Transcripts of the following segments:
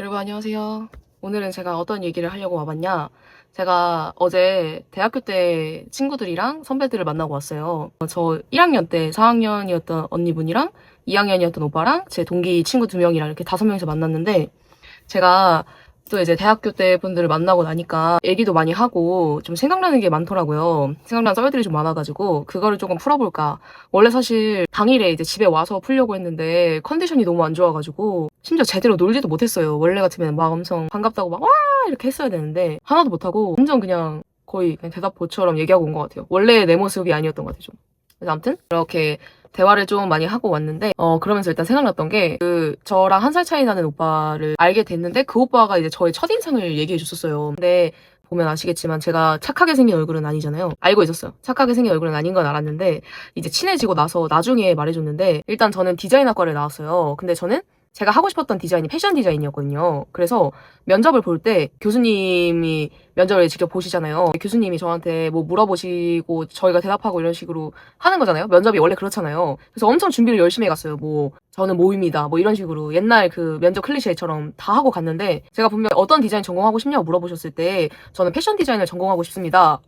여러분 안녕하세요. 오늘은 제가 어떤 얘기를 하려고 와봤냐. 제가 어제 대학교 때 친구들이랑 선배들을 만나고 왔어요. 저 1학년 때 4학년이었던 언니분이랑 2학년이었던 오빠랑 제 동기 친구 2명이랑 이렇게 5명이서 만났는데, 제가 또 이제 대학교 때 분들을 만나고 나니까 얘기도 많이 하고 좀 생각나는 게 많더라고요. 생각나는 썰들이 좀 많아가지고 그거를 조금 풀어볼까. 원래 사실 당일에 이제 집에 와서 풀려고 했는데 컨디션이 너무 안 좋아가지고 심지어 제대로 놀지도 못했어요. 원래 같으면 막 엄청 반갑다고 막 와 이렇게 했어야 되는데 하나도 못하고 완전 그냥 거의 그냥 대답보처럼 얘기하고 온 것 같아요. 원래 내 모습이 아니었던 것 같아요, 좀. 그래서 아무튼 이렇게 대화를 좀 많이 하고 왔는데, 그러면서 일단 생각났던 게, 저랑 1살 차이 나는 오빠를 알게 됐는데, 그 오빠가 이제 저의 첫인상을 얘기해 줬었어요. 근데, 보면 아시겠지만, 제가 착하게 생긴 얼굴은 아니잖아요. 알고 있었어요. 착하게 생긴 얼굴은 아닌 건 알았는데, 이제 친해지고 나서 나중에 말해줬는데, 일단 저는 디자인학과를 나왔어요. 근데 저는 제가 하고 싶었던 디자인이 패션 디자인이었거든요. 그래서 면접을 볼 때 교수님이 면접을 직접 보시잖아요. 교수님이 저한테 뭐 물어보시고 저희가 대답하고 이런 식으로 하는 거잖아요. 면접이 원래 그렇잖아요. 그래서 엄청 준비를 열심히 해갔어요. 뭐 저는 모입니다. 뭐 이런 식으로 옛날 그 면접 클리셰처럼 다 하고 갔는데, 제가 분명 어떤 디자인 전공하고 싶냐고 물어보셨을 때 저는 패션 디자인을 전공하고 싶습니다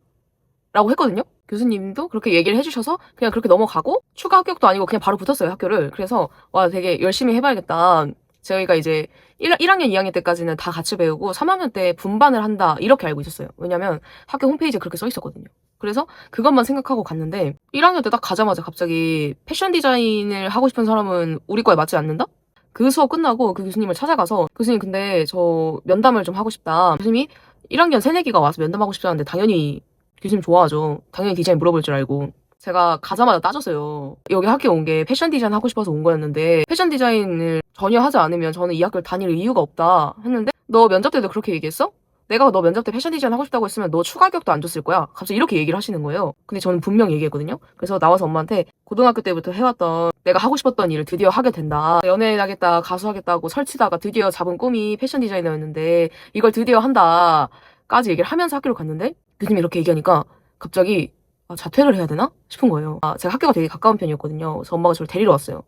라고 했거든요. 교수님도 그렇게 얘기를 해주셔서 그냥 그렇게 넘어가고 추가 합격도 아니고 그냥 바로 붙었어요, 학교를. 그래서 와, 되게 열심히 해봐야겠다. 저희가 이제 1학년, 2학년 때까지는 다 같이 배우고 3학년 때 분반을 한다 이렇게 알고 있었어요. 왜냐면 학교 홈페이지에 그렇게 써 있었거든요. 그래서 그것만 생각하고 갔는데 1학년 때 딱 가자마자 갑자기 패션 디자인을 하고 싶은 사람은 우리 과에 맞지 않는다? 그 수업 끝나고 그 교수님을 찾아가서, 교수님 근데 저 면담을 좀 하고 싶다. 교수님이 1학년 새내기가 와서 면담하고 싶다는데 당연히 교수님 좋아하죠. 당연히 디자인 물어볼 줄 알고. 제가 가자마자 따졌어요. 여기 학교 온 게 패션 디자인 하고 싶어서 온 거였는데, 패션 디자인을 전혀 하지 않으면 저는 이 학교를 다닐 이유가 없다 했는데, 너 면접 때도 그렇게 얘기했어? 내가 너 면접 때 패션 디자인 하고 싶다고 했으면 너 추가 합격도 안 줬을 거야. 갑자기 이렇게 얘기를 하시는 거예요. 근데 저는 분명 얘기했거든요. 그래서 나와서 엄마한테 고등학교 때부터 해왔던 내가 하고 싶었던 일을 드디어 하게 된다. 연예인 하겠다, 가수 하겠다고 설치다가 드디어 잡은 꿈이 패션 디자이너였는데 이걸 드디어 한다 까지 얘기를 하면서 학교를 갔는데, 교수님이 이렇게 얘기하니까 갑자기 자퇴를 해야 되나 싶은 거예요. 제가 학교가 되게 가까운 편이었거든요. 그래서 엄마가 저를 데리러 왔어요.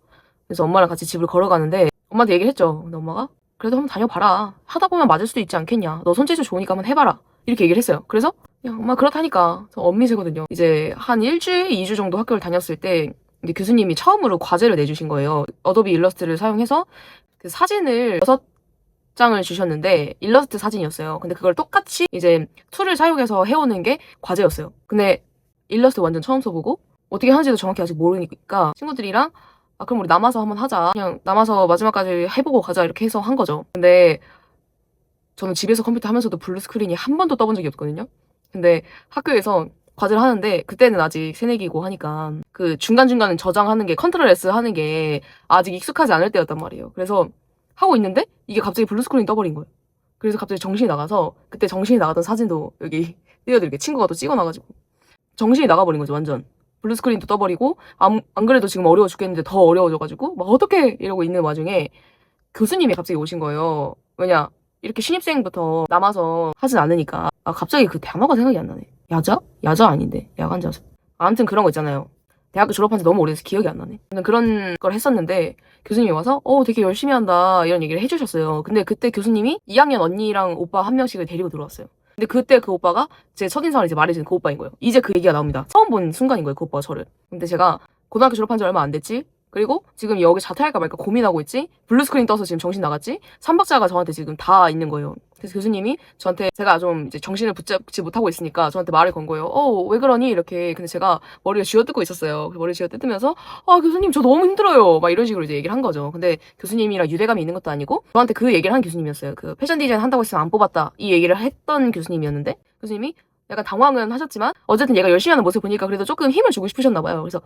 그래서 엄마랑 같이 집을 걸어가는데 엄마한테 얘기를 했죠. 근데 엄마가 그래도 한번 다녀봐라. 하다 보면 맞을 수도 있지 않겠냐. 너 손재주 좋으니까 한번 해봐라. 이렇게 얘기를 했어요. 그래서 야, 엄마 그렇다니까. 저 엄미세거든요. 이제 한 일주일, 2주 정도 학교를 다녔을 때 이제 교수님이 처음으로 과제를 내주신 거예요. 어도비 일러스트를 사용해서 그 사진을 6장을 주셨는데 일러스트 사진이었어요. 근데 그걸 똑같이 이제 툴을 사용해서 해오는 게 과제였어요. 근데 일러스트 완전 처음 써보고 어떻게 하는지도 정확히 아직 모르니까 친구들이랑 그럼 우리 남아서 한번 하자. 그냥 남아서 마지막까지 해보고 가자 이렇게 해서 한 거죠. 근데 저는 집에서 컴퓨터 하면서도 블루 스크린이 한 번도 떠본 적이 없거든요. 근데 학교에서 과제를 하는데 그때는 아직 새내기고 하니까 그 중간중간 저장하는 게 컨트롤 S 하는 게 아직 익숙하지 않을 때였단 말이에요. 그래서 하고 있는데 이게 갑자기 블루 스크린이 떠버린 거예요. 그래서 갑자기 정신이 나가서, 그때 정신이 나갔던 사진도 여기 띄워드릴게요. 친구가 또 찍어놔가지고 정신이 나가버린 거죠, 완전. 블루 스크린도 떠버리고 안 그래도 지금 어려워 죽겠는데 더 어려워져가지고 막 어떡해 이러고 있는 와중에 교수님이 갑자기 오신 거예요. 왜냐, 이렇게 신입생부터 남아서 하진 않으니까. 갑자기 그 단어가 생각이 안 나네. 야자? 야자 아닌데 야간자습. 아무튼 그런 거 있잖아요. 대학교 졸업한 지 너무 오래돼서 기억이 안 나네. 저는 그런 걸 했었는데 교수님이 와서 되게 열심히 한다 이런 얘기를 해주셨어요. 근데 그때 교수님이 2학년 언니랑 오빠 한 명씩을 데리고 들어왔어요. 근데 그때 그 오빠가 제 첫인상을 이제 말해준 그 오빠인 거예요. 이제 그 얘기가 나옵니다. 처음 본 순간인 거예요, 그 오빠가 저를. 근데 제가 고등학교 졸업한 지 얼마 안 됐지? 그리고 지금 여기 자퇴할까 말까 고민하고 있지? 블루 스크린 떠서 지금 정신 나갔지? 3박자가 저한테 지금 다 있는 거예요. 그래서 교수님이 저한테, 제가 좀 이제 정신을 붙잡지 못하고 있으니까 저한테 말을 건 거예요. 왜 그러니? 이렇게. 근데 제가 머리를 쥐어뜯고 있었어요. 머리를 쥐어뜯으면서 교수님 저 너무 힘들어요. 막 이런 식으로 이제 얘기를 한 거죠. 근데 교수님이랑 유대감이 있는 것도 아니고 저한테 그 얘기를 한 교수님이었어요. 그 패션 디자인 한다고 했으면 안 뽑았다 이 얘기를 했던 교수님이었는데, 교수님이 약간 당황은 하셨지만 어쨌든 얘가 열심히 하는 모습 보니까 그래도 조금 힘을 주고 싶으셨나 봐요. 그래서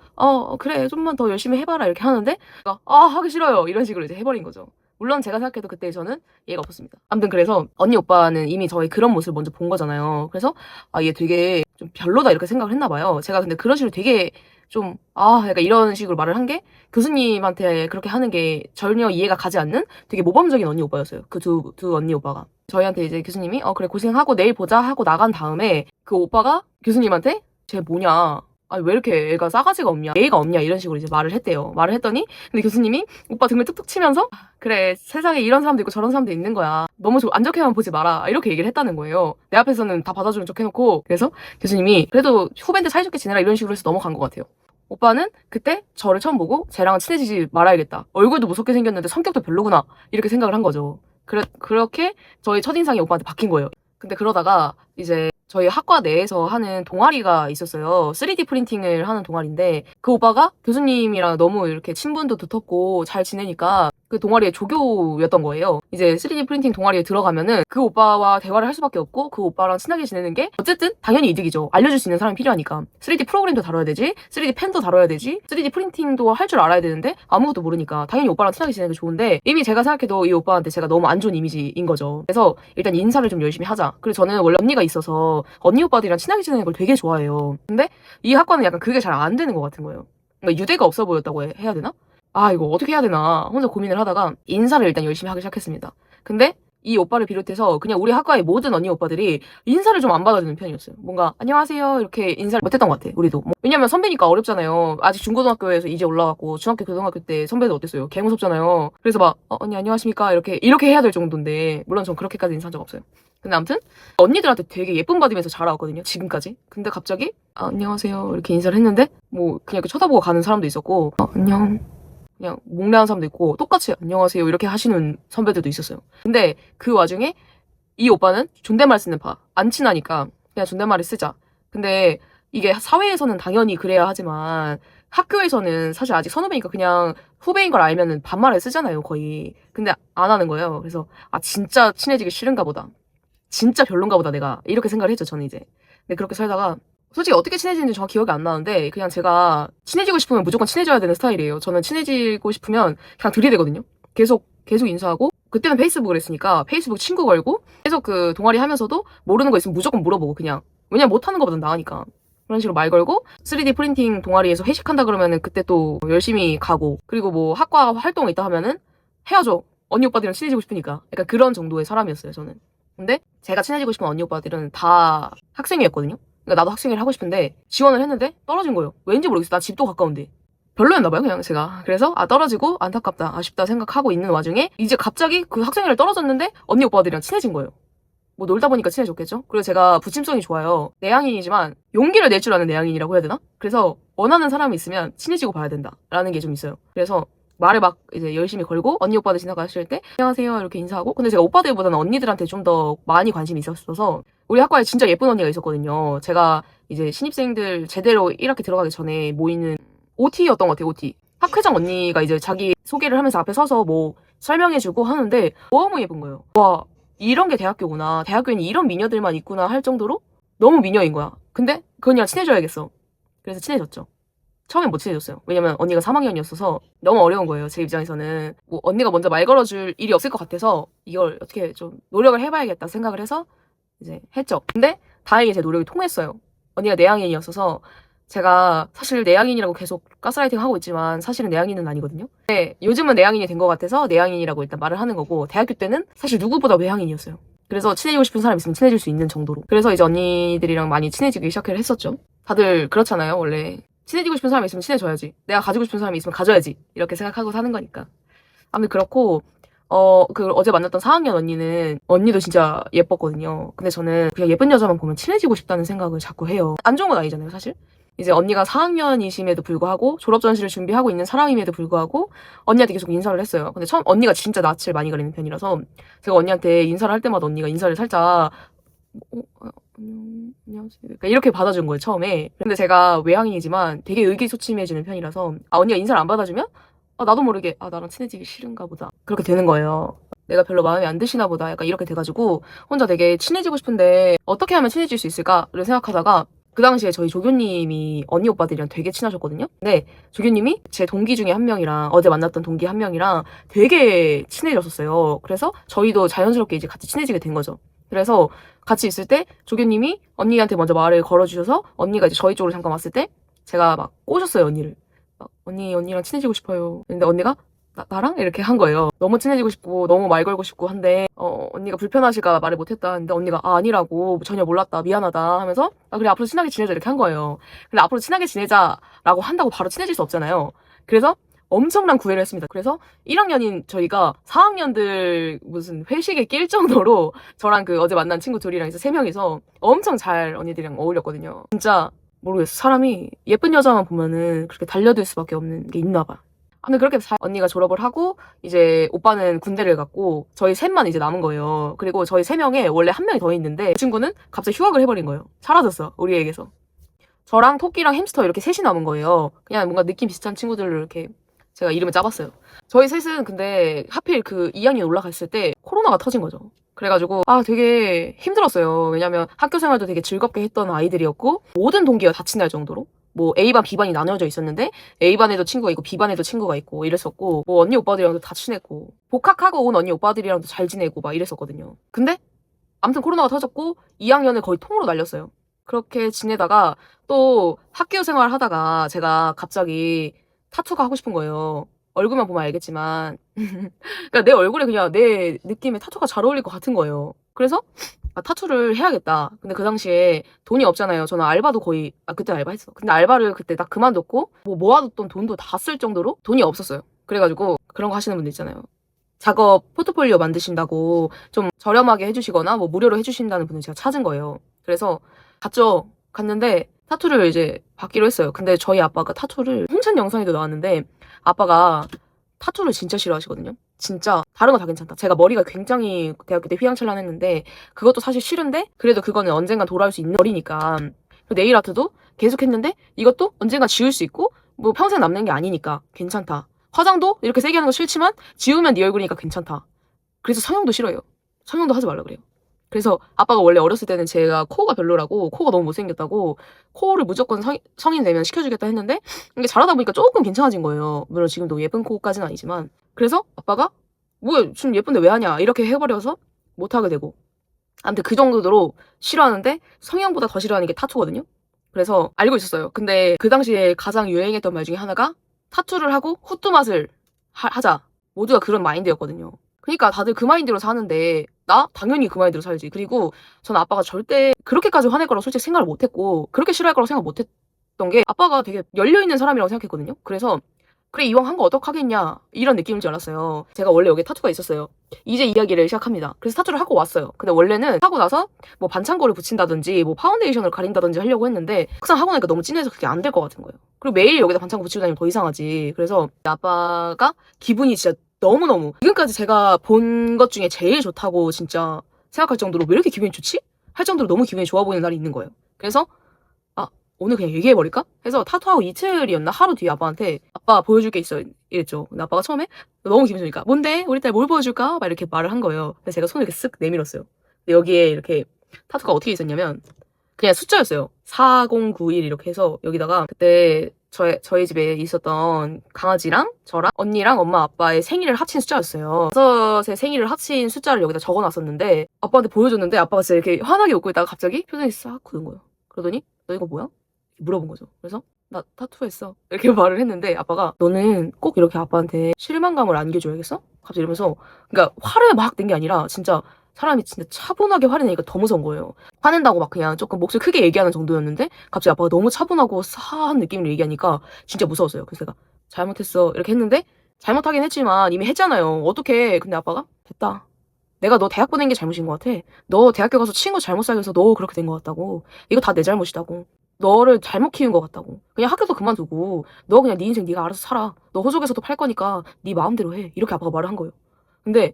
그래 좀만 더 열심히 해봐라 이렇게 하는데 제가 하기 싫어요 이런 식으로 이제 해버린 거죠. 물론 제가 생각해도 그때 저는 이해가 없었습니다. 아무튼 그래서 언니 오빠는 이미 저의 그런 모습을 먼저 본 거잖아요. 그래서 얘 되게 좀 별로다 이렇게 생각을 했나 봐요. 제가 근데 그런 식으로 되게 좀 약간 이런 식으로 말을 한 게 교수님한테 그렇게 하는 게 전혀 이해가 가지 않는 되게 모범적인 언니 오빠였어요. 그 두 언니 오빠가. 저희한테 이제 교수님이 그래 고생하고 내일 보자 하고 나간 다음에 그 오빠가 교수님한테 쟤 뭐냐, 아니 왜 이렇게 애가 싸가지가 없냐, 예의가 없냐 이런 식으로 이제 말을 했대요. 말을 했더니 근데 교수님이 오빠 등을 툭툭 치면서 그래 세상에 이런 사람도 있고 저런 사람도 있는 거야. 너무 안 좋게만 보지 마라. 이렇게 얘기를 했다는 거예요. 내 앞에서는 다 받아주는 척 해놓고. 그래서 교수님이 그래도 후배인데 사이좋게 지내라 이런 식으로 해서 넘어간 것 같아요. 오빠는 그때 저를 처음 보고 쟤랑은 친해지지 말아야겠다. 얼굴도 무섭게 생겼는데 성격도 별로구나. 이렇게 생각을 한 거죠. 그렇게 저의 첫인상이 오빠한테 바뀐 거예요. 근데 그러다가 이제 저희 학과 내에서 하는 동아리가 있었어요. 3D 프린팅을 하는 동아리인데 그 오빠가 교수님이랑 너무 이렇게 친분도 두텁고 잘 지내니까 그 동아리의 조교였던 거예요. 이제 3D 프린팅 동아리에 들어가면은 그 오빠와 대화를 할 수밖에 없고 그 오빠랑 친하게 지내는 게 어쨌든 당연히 이득이죠. 알려줄 수 있는 사람이 필요하니까. 3D 프로그램도 다뤄야 되지, 3D 펜도 다뤄야 되지, 3D 프린팅도 할 줄 알아야 되는데 아무것도 모르니까 당연히 오빠랑 친하게 지내는 게 좋은데 이미 제가 생각해도 이 오빠한테 제가 너무 안 좋은 이미지인 거죠. 그래서 일단 인사를 좀 열심히 하자. 그리고 저는 원래 언니가 있어서 언니 오빠들이랑 친하게 지내는 걸 되게 좋아해요. 근데 이 학과는 약간 그게 잘 안 되는 것 같은 거예요. 그러니까 유대가 없어 보였다고 해야 되나? 아 이거 어떻게 해야 되나 혼자 고민을 하다가 인사를 일단 열심히 하기 시작했습니다. 근데 이 오빠를 비롯해서 그냥 우리 학과의 모든 언니 오빠들이 인사를 좀 안 받아주는 편이었어요. 뭔가 안녕하세요 이렇게 인사를 못했던 것 같아. 우리도 왜냐면 선배니까 어렵잖아요. 아직 중고등학교에서 이제 올라갔고 중학교 고등학교 때 선배들 어땠어요? 개 무섭잖아요. 그래서 막 언니 안녕하십니까 이렇게 해야 될 정도인데 물론 전 그렇게까지 인사한 적 없어요. 근데 아무튼 언니들한테 되게 예쁨 받으면서 자라왔거든요. 지금까지. 근데 갑자기 안녕하세요 이렇게 인사를 했는데 뭐 그냥 이렇게 쳐다보고 가는 사람도 있었고 안녕 그냥 목례한 사람도 있고 똑같이 안녕하세요 이렇게 하시는 선배들도 있었어요. 근데 그 와중에 이 오빠는 존댓말 쓰는 파. 안 친하니까 그냥 존댓말을 쓰자. 근데 이게 사회에서는 당연히 그래야 하지만 학교에서는 사실 아직 선후배니까 그냥 후배인 걸 알면은 반말을 쓰잖아요 거의. 근데 안 하는 거예요. 그래서 진짜 친해지기 싫은가 보다. 진짜 별론가 보다 내가 이렇게 생각을 했죠 저는 이제. 근데 그렇게 살다가 솔직히 어떻게 친해지는지 정확히 기억이 안 나는데 그냥 제가 친해지고 싶으면 무조건 친해져야 되는 스타일이에요. 저는 친해지고 싶으면 그냥 들이대거든요. 계속 인사하고 그때는 페이스북을 했으니까 페이스북 친구 걸고 계속 그 동아리 하면서도 모르는 거 있으면 무조건 물어보고 그냥 왜냐면 못하는 것보단 나으니까 그런 식으로 말 걸고 3D 프린팅 동아리에서 회식한다 그러면은 그때 또 열심히 가고 그리고 뭐 학과 활동 있다 하면은 해야죠. 언니 오빠들이랑 친해지고 싶으니까 약간 그런 정도의 사람이었어요 저는. 근데 제가 친해지고 싶은 언니 오빠들은 다 학생이었거든요. 그러니까 나도 학생회를 하고 싶은데 지원을 했는데 떨어진 거예요. 왠지 모르겠어. 나 집도 가까운데. 별로였나봐요 그냥 제가. 그래서 떨어지고 안타깝다 아쉽다 생각하고 있는 와중에 이제 갑자기 그 학생회를 떨어졌는데 언니 오빠들이랑 친해진 거예요. 뭐 놀다 보니까 친해졌겠죠? 그리고 제가 부침성이 좋아요. 내향인이지만 용기를 낼 줄 아는 내향인이라고 해야 되나? 그래서 원하는 사람이 있으면 친해지고 봐야 된다라는 게 좀 있어요. 그래서 말을 막 이제 열심히 걸고 언니 오빠들 지나가실 때 안녕하세요 이렇게 인사하고 근데 제가 오빠들보다는 언니들한테 좀 더 많이 관심이 있었어서 우리 학과에 진짜 예쁜 언니가 있었거든요. 제가 이제 신입생들 제대로 1학기 들어가기 전에 모이는 OT였던 것 같아요. OT. 학회장 언니가 이제 자기 소개를 하면서 앞에 서서 뭐 설명해주고 하는데 너무 예쁜 거예요. 와 이런 게 대학교구나. 대학교에는 이런 미녀들만 있구나 할 정도로 너무 미녀인 거야. 근데 그냥 친해져야겠어. 그래서 친해졌죠. 처음엔 못 친해졌어요. 왜냐면 언니가 3학년이었어서 너무 어려운 거예요. 제 입장에서는. 뭐 언니가 먼저 말 걸어줄 일이 없을 것 같아서 이걸 어떻게 좀 노력을 해봐야겠다 생각을 해서 이제 했죠. 근데 다행히 제 노력이 통했어요. 언니가 내향인이었어서 제가 사실 내향인이라고 계속 가스라이팅 하고 있지만 사실은 내향인은 아니거든요. 근데 요즘은 내향인이 된 것 같아서 내향인이라고 일단 말을 하는 거고 대학교 때는 사실 누구보다 외향인이었어요. 그래서 친해지고 싶은 사람 있으면 친해질 수 있는 정도로. 그래서 이제 언니들이랑 많이 친해지기 시작을 했었죠. 다들 그렇잖아요. 원래 친해지고 싶은 사람이 있으면 친해져야지. 내가 가지고 싶은 사람이 있으면 가져야지. 이렇게 생각하고 사는 거니까. 아무튼 그렇고 어제 만났던 4학년 언니도 진짜 예뻤거든요. 근데 저는 그냥 예쁜 여자만 보면 친해지고 싶다는 생각을 자꾸 해요. 안 좋은 건 아니잖아요, 사실. 이제 언니가 4학년이심에도 불구하고 졸업전시를 준비하고 있는 사람임에도 불구하고 언니한테 계속 인사를 했어요. 근데 처음 언니가 진짜 낯을 많이 가리는 편이라서 제가 언니한테 인사를 할 때마다 언니가 인사를 살짝 안녕하세요. 그러니까 이렇게 받아준 거예요, 처음에. 근데 제가 외향인이지만 되게 의기소침해지는 편이라서 언니가 인사를 안 받아주면 나도 모르게 나랑 친해지기 싫은가 보다. 그렇게 되는 거예요. 내가 별로 마음에 안 드시나 보다. 약간 이렇게 돼가지고 혼자 되게 친해지고 싶은데 어떻게 하면 친해질 수 있을까를 생각하다가 그 당시에 저희 조교님이 언니 오빠들이랑 되게 친하셨거든요. 근데 조교님이 제 동기 중에 한 명이랑 어제 만났던 동기 한 명이랑 되게 친해졌었어요. 그래서 저희도 자연스럽게 이제 같이 친해지게 된 거죠. 그래서 같이 있을 때 조교님이 언니한테 먼저 말을 걸어주셔서 언니가 이제 저희 쪽으로 잠깐 왔을 때 제가 막 꼬셨어요 언니를. 언니랑 친해지고 싶어요. 근데 언니가 나랑? 이렇게 한 거예요. 너무 친해지고 싶고 너무 말 걸고 싶고 한데 언니가 불편하실까 말을 못했다 근데 언니가 아니라고 전혀 몰랐다 미안하다 하면서 그래 앞으로 친하게 지내자 이렇게 한 거예요. 근데 앞으로 친하게 지내자라고 한다고 바로 친해질 수 없잖아요. 그래서 엄청난 구애를 했습니다. 그래서 1학년인 저희가 4학년들 무슨 회식에 낄 정도로 저랑 그 어제 만난 친구 둘이랑 해서 3명이서 엄청 잘 언니들이랑 어울렸거든요. 진짜 모르겠어. 사람이 예쁜 여자만 보면은 그렇게 달려들 수밖에 없는 게 있나 봐. 근데 그렇게 언니가 졸업을 하고 이제 오빠는 군대를 갔고 저희 셋만 이제 남은 거예요. 그리고 저희 3명에 원래 한 명이 더 있는데 그 친구는 갑자기 휴학을 해버린 거예요. 사라졌어 우리에게서. 저랑 토끼랑 햄스터 이렇게 셋이 남은 거예요. 그냥 뭔가 느낌 비슷한 친구들을 이렇게 제가 이름을 짜봤어요. 저희 셋은 근데 하필 그 2학년 올라갔을 때 코로나가 터진 거죠. 그래가지고 되게 힘들었어요. 왜냐면 학교 생활도 되게 즐겁게 했던 아이들이었고 모든 동기가 다 친할 정도로 뭐 A반, B반이 나뉘어져 있었는데 A반에도 친구가 있고 B반에도 친구가 있고 이랬었고 뭐 언니 오빠들이랑도 다 친했고 복학하고 온 언니 오빠들이랑도 잘 지내고 막 이랬었거든요. 근데 아무튼 코로나가 터졌고 2학년을 거의 통으로 날렸어요. 그렇게 지내다가 또 학교 생활 하다가 제가 갑자기 타투가 하고 싶은 거예요. 얼굴만 보면 알겠지만 그러니까 내 얼굴에 그냥 내 느낌에 타투가 잘 어울릴 것 같은 거예요. 그래서 타투를 해야겠다. 근데 그 당시에 돈이 없잖아요. 저는 알바도 거의 그때 알바했어. 근데 알바를 그때 딱 그만뒀고 뭐 모아뒀던 돈도 다 쓸 정도로 돈이 없었어요. 그래가지고 그런 거 하시는 분들 있잖아요. 작업 포트폴리오 만드신다고 좀 저렴하게 해주시거나 뭐 무료로 해주신다는 분을 제가 찾은 거예요. 그래서 갔죠. 갔는데 타투를 이제 받기로 했어요. 근데 저희 아빠가 타투를 홍찬 영상에도 나왔는데 아빠가 타투를 진짜 싫어하시거든요. 진짜 다른 거 다 괜찮다. 제가 머리가 굉장히 대학교 때 휘황찬란했는데 그것도 사실 싫은데 그래도 그거는 언젠간 돌아올 수 있는 머리니까 네일 아트도 계속 했는데 이것도 언젠가 지울 수 있고 뭐 평생 남는 게 아니니까 괜찮다. 화장도 이렇게 세게 하는 거 싫지만 지우면 네 얼굴이니까 괜찮다. 그래서 성형도 싫어요. 성형도 하지 말라 그래요. 그래서 아빠가 원래 어렸을 때는 제가 코가 별로라고 코가 너무 못생겼다고 코를 무조건 성인 되면 시켜주겠다 했는데 이게 잘하다 보니까 조금 괜찮아진 거예요. 물론 지금도 예쁜 코까지는 아니지만 그래서 아빠가 뭐야 좀 예쁜데 왜 하냐 이렇게 해버려서 못하게 되고 아무튼 그 정도로 싫어하는데 성형보다 더 싫어하는 게 타투거든요. 그래서 알고 있었어요. 근데 그 당시에 가장 유행했던 말 중에 하나가 타투를 하고 후뚜 맛을 하자. 모두가 그런 마인드였거든요. 그러니까 다들 그 마인드로 사는데 나 당연히 그 마인드로 살지. 그리고 전 아빠가 절대 그렇게까지 화낼 거라고 솔직히 생각을 못했고 그렇게 싫어할 거라고 생각 못했던 게 아빠가 되게 열려있는 사람이라고 생각했거든요. 그래서 그래 이왕 한 거 어떡하겠냐 이런 느낌인 줄 알았어요. 제가 원래 여기 타투가 있었어요. 이제 이야기를 시작합니다. 그래서 타투를 하고 왔어요. 근데 원래는 하고 나서 뭐 반창고를 붙인다든지 뭐 파운데이션을 가린다든지 하려고 했는데 막상 하고 나니까 너무 진해서 그게 안 될 것 같은 거예요. 그리고 매일 여기다 반창고 붙이고 다니면 더 이상하지. 그래서 아빠가 기분이 진짜 너무너무 지금까지 제가 본 것 중에 제일 좋다고 진짜 생각할 정도로 왜 이렇게 기분이 좋지? 할 정도로 너무 기분이 좋아 보이는 날이 있는 거예요. 그래서 오늘 그냥 얘기해버릴까? 해서 타투하고 이틀이었나? 하루 뒤에 아빠한테 아빠 보여줄 게 있어 이랬죠. 근데 아빠가 처음에 너무 기분 좋으니까 뭔데? 우리 딸 뭘 보여줄까? 막 이렇게 말을 한 거예요. 근데 제가 손을 이렇게 쓱 내밀었어요. 근데 여기에 이렇게 타투가 어떻게 있었냐면 그냥 숫자였어요. 4091 이렇게 해서 여기다가 그때 저희 집에 있었던 강아지랑 저랑 언니랑 엄마 아빠의 생일을 합친 숫자였어요. 6의 생일을 합친 숫자를 여기다 적어놨었는데 아빠한테 보여줬는데 아빠가 진짜 이렇게 환하게 웃고 있다가 갑자기 표정이 싹 굳은 거예요. 그러더니 너 이거 뭐야? 물어본 거죠. 그래서 나 타투했어 이렇게 말을 했는데 아빠가 너는 꼭 이렇게 아빠한테 실망감을 안겨줘야겠어? 갑자기 이러면서 그러니까 화를 막 낸 게 아니라 진짜 사람이 진짜 차분하게 화를 내니까 더 무서운 거예요. 화낸다고 막 그냥 조금 목소리 크게 얘기하는 정도였는데 갑자기 아빠가 너무 차분하고 사한 느낌으로 얘기하니까 진짜 무서웠어요. 그래서 내가 잘못했어 이렇게 했는데 잘못하긴 했지만 이미 했잖아요. 어떡해. 근데 아빠가 됐다. 내가 너 대학 보낸 게 잘못인 것 같아. 너 대학교 가서 친구 잘못 사귀어서 너 그렇게 된 것 같다고. 이거 다 내 잘못이다고. 너를 잘못 키운 것 같다고. 그냥 학교도 그만두고 너 그냥 네 인생 네가 알아서 살아. 너 호적에서도 팔 거니까 네 마음대로 해. 이렇게 아빠가 말을 한 거예요. 근데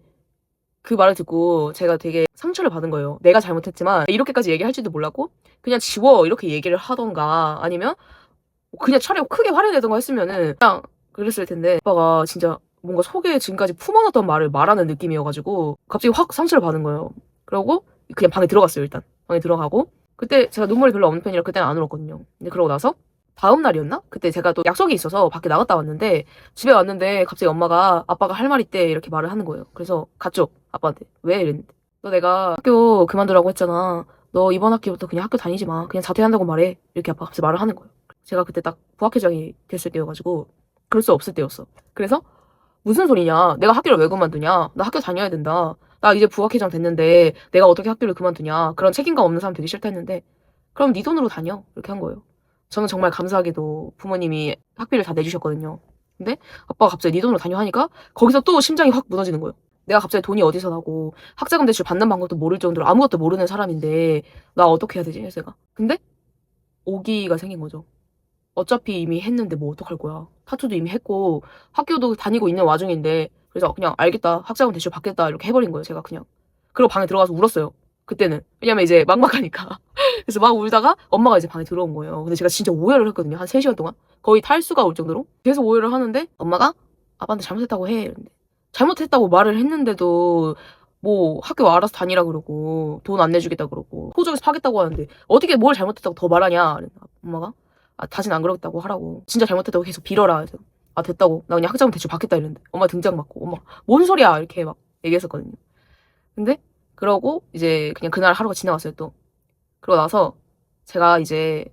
그 말을 듣고 제가 되게 상처를 받은 거예요. 내가 잘못했지만 이렇게까지 얘기할지도 몰랐고 그냥 지워 이렇게 얘기를 하던가 아니면 그냥 차라리 크게 화를 내던가 했으면은 그냥 그랬을 텐데 아빠가 진짜 뭔가 속에 지금까지 품어놨던 말을 말하는 느낌이어가지고 갑자기 확 상처를 받은 거예요. 그러고 그냥 방에 들어갔어요. 일단 방에 들어가고 그때 제가 눈물이 별로 없는 편이라 그때는 안 울었거든요. 근데 그러고 나서 다음 날이었나? 그때 제가 또 약속이 있어서 밖에 나갔다 왔는데 집에 왔는데 갑자기 엄마가 아빠가 할 말 있대 이렇게 말을 하는 거예요. 그래서 갔죠. 아빠한테. 왜? 이랬는데 너 내가 학교 그만두라고 했잖아. 너 이번 학기부터 그냥 학교 다니지 마. 그냥 자퇴한다고 말해. 이렇게 아빠가 갑자기 말을 하는 거예요. 제가 그때 딱 부학회장이 됐을 때여가지고 그럴 수 없을 때였어. 그래서 무슨 소리냐? 내가 학교를 왜 그만두냐? 나 학교 다녀야 된다. 나 이제 부학회장 됐는데 내가 어떻게 학교를 그만두냐? 그런 책임감 없는 사람 되기 싫다 했는데 그럼 네 돈으로 다녀. 이렇게 한 거예요. 저는 정말 감사하게도 부모님이 학비를 다 내주셨거든요. 근데 아빠가 갑자기 네 돈으로 다녀 하니까 거기서 또 심장이 확 무너지는 거예요. 내가 갑자기 돈이 어디서 나고 학자금 대출 받는 방법도 모를 정도로 아무것도 모르는 사람인데 나 어떻게 해야 되지? 해서 제가. 근데 오기가 생긴 거죠. 어차피 이미 했는데 뭐 어떡할 거야. 타투도 이미 했고 학교도 다니고 있는 와중인데 그래서 그냥 알겠다. 학자금 대출 받겠다. 이렇게 해버린 거예요. 제가 그냥. 그리고 방에 들어가서 울었어요. 그때는. 왜냐면 이제 막막하니까. 그래서 막 울다가 엄마가 이제 방에 들어온 거예요. 근데 제가 진짜 오해를 했거든요. 한 3시간 동안. 거의 탈수가 올 정도로. 계속 오해를 하는데 엄마가 아빠한테 잘못했다고 해. 이러는데. 잘못했다고 말을 했는데도 뭐 학교 알아서 다니라 그러고 돈 안 내주겠다 그러고 호적에서 파겠다고 하는데 어떻게 뭘 잘못했다고 더 말하냐. 엄마가. 다시는 안 그러겠다고 하라고. 진짜 잘못했다고 계속 빌어라. 그래서 됐다고. 나 그냥 학자금 대출 받겠다 이랬는데 엄마 등장 맞고 엄마 뭔 소리야 이렇게 막 얘기했었거든요. 근데 그러고 이제 그냥 그날 하루가 지나갔어요 또. 그러고 나서 제가 이제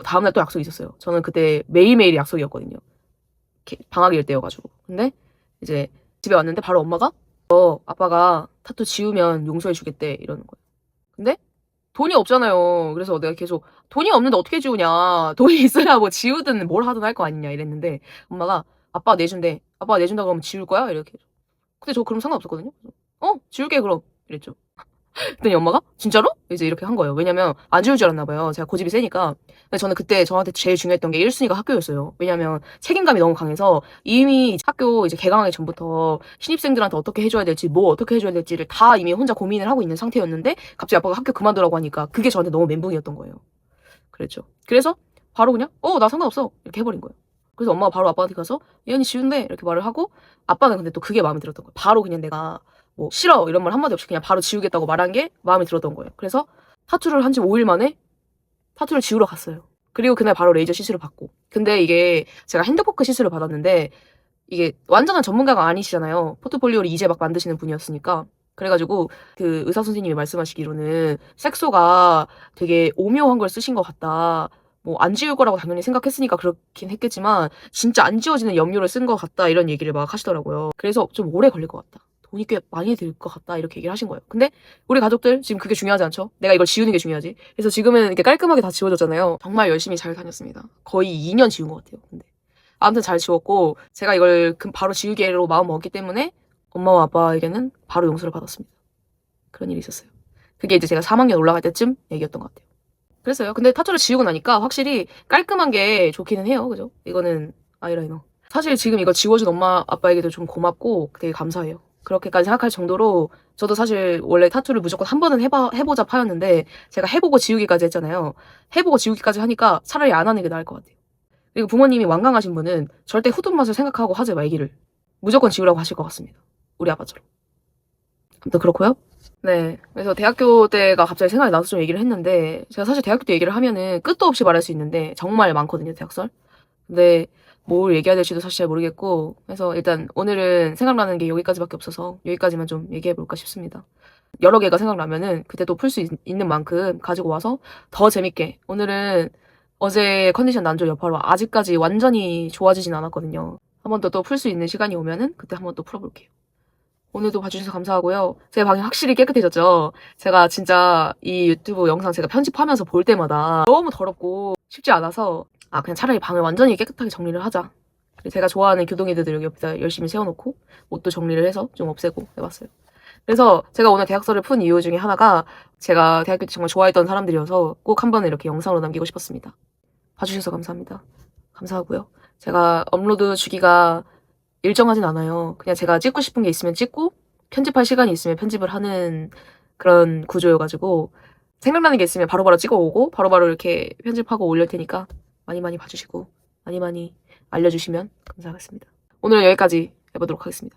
다음날 또 약속이 있었어요. 저는 그때 매일매일 약속이었거든요. 방학일 때여가지고. 근데 이제 집에 왔는데 바로 엄마가 아빠가 타투 지우면 용서해 주겠대 이러는 거예요. 근데 돈이 없잖아요. 그래서 내가 계속 돈이 없는데 어떻게 지우냐. 돈이 있어야 뭐 지우든 뭘 하든 할 거 아니냐 이랬는데 엄마가 아빠가 내준대. 아빠가 내준다 그러면 지울 거야? 이렇게. 근데 저 그럼 상관없었거든요. 지울게 그럼 이랬죠. 그랬더니 엄마가 진짜로? 이제 이렇게 한 거예요. 왜냐면 안 지울 줄 알았나 봐요. 제가 고집이 세니까. 근데 저는 그때 저한테 제일 중요했던 게 1순위가 학교였어요. 왜냐면 책임감이 너무 강해서 이미 학교 이제 개강하기 전부터 신입생들한테 어떻게 해줘야 될지 뭐 어떻게 해줘야 될지를 다 이미 혼자 고민을 하고 있는 상태였는데 갑자기 아빠가 학교 그만두라고 하니까 그게 저한테 너무 멘붕이었던 거예요. 그랬죠. 그래서 바로 그냥 나 상관없어 이렇게 해버린 거예요. 그래서 엄마가 바로 아빠한테 가서 예언이 지운대 이렇게 말을 하고 아빠는 근데 또 그게 마음에 들었던 거예요. 바로 그냥 내가 뭐 싫어 이런 말 한마디 없이 그냥 바로 지우겠다고 말한 게 마음에 들었던 거예요. 그래서 타투를 한 지 5일 만에 타투를 지우러 갔어요. 그리고 그날 바로 레이저 시술을 받고. 근데 이게 제가 핸드포크 시술을 받았는데 이게 완전한 전문가가 아니시잖아요. 포트폴리오를 이제 막 만드시는 분이었으니까. 그래가지고 그 의사 선생님이 말씀하시기로는 색소가 되게 오묘한 걸 쓰신 것 같다. 뭐 안 지울 거라고 당연히 생각했으니까 그렇긴 했겠지만 진짜 안 지워지는 염료를 쓴 것 같다 이런 얘기를 막 하시더라고요. 그래서 좀 오래 걸릴 것 같다. 돈이 꽤 많이 들 것 같다 이렇게 얘기를 하신 거예요. 근데 우리 가족들 지금 그게 중요하지 않죠? 내가 이걸 지우는 게 중요하지. 그래서 지금은 이렇게 깔끔하게 다 지워졌잖아요. 정말 열심히 잘 다녔습니다. 거의 2년 지운 것 같아요. 근데 아무튼 잘 지웠고 제가 이걸 바로 지우기로 마음 먹었기 때문에 엄마와 아빠에게는 바로 용서를 받았습니다. 그런 일이 있었어요. 그게 이제 제가 3학년 올라갈 때쯤 얘기였던 것 같아요. 그랬어요. 근데 타투를 지우고 나니까 확실히 깔끔한 게 좋기는 해요. 그죠? 이거는 아이라이너. 사실 지금 이거 지워준 엄마 아빠에게도 좀 고맙고 되게 감사해요. 그렇게까지 생각할 정도로 저도 사실 원래 타투를 무조건 한 번은 해보자 파였는데 제가 해보고 지우기까지 했잖아요. 해보고 지우기까지 하니까 차라리 안 하는 게 나을 것 같아요. 그리고 부모님이 완강하신 분은 절대 후돈 맛을 생각하고 하지 말기를 무조건 지우라고 하실 것 같습니다. 우리 아빠처럼. 아무튼 그렇고요. 네. 그래서 대학교 때가 갑자기 생각이 나서 좀 얘기를 했는데 제가 사실 대학교 때 얘기를 하면은 끝도 없이 말할 수 있는데 정말 많거든요. 대학설. 근데 뭘 얘기해야 될지도 사실 잘 모르겠고 그래서 일단 오늘은 생각나는 게 여기까지밖에 없어서 여기까지만 좀 얘기해볼까 싶습니다. 여러 개가 생각나면은 그때 또 풀 수 있는 만큼 가지고 와서 더 재밌게 오늘은 어제 컨디션 난조 여파로 아직까지 완전히 좋아지진 않았거든요. 한 번 더 또 풀 수 있는 시간이 오면은 그때 한 번 또 풀어볼게요. 오늘도 봐주셔서 감사하고요. 제 방이 확실히 깨끗해졌죠? 제가 진짜 이 유튜브 영상 제가 편집하면서 볼 때마다 너무 더럽고 쉽지 않아서 그냥 차라리 방을 완전히 깨끗하게 정리를 하자. 제가 좋아하는 교동이들을 여기 옆에다 열심히 세워놓고 옷도 정리를 해서 좀 없애고 해봤어요. 그래서 제가 오늘 대학설을 푼 이유 중에 하나가 제가 대학교 때 정말 좋아했던 사람들이어서 꼭 한 번은 이렇게 영상으로 남기고 싶었습니다. 봐주셔서 감사합니다. 감사하고요. 제가 업로드 주기가 일정하진 않아요. 그냥 제가 찍고 싶은 게 있으면 찍고 편집할 시간이 있으면 편집을 하는 그런 구조여가지고 생각나는 게 있으면 바로바로 찍어오고 바로바로 이렇게 편집하고 올릴 테니까 많이 많이 봐주시고 많이 많이 알려주시면 감사하겠습니다. 오늘은 여기까지 해보도록 하겠습니다.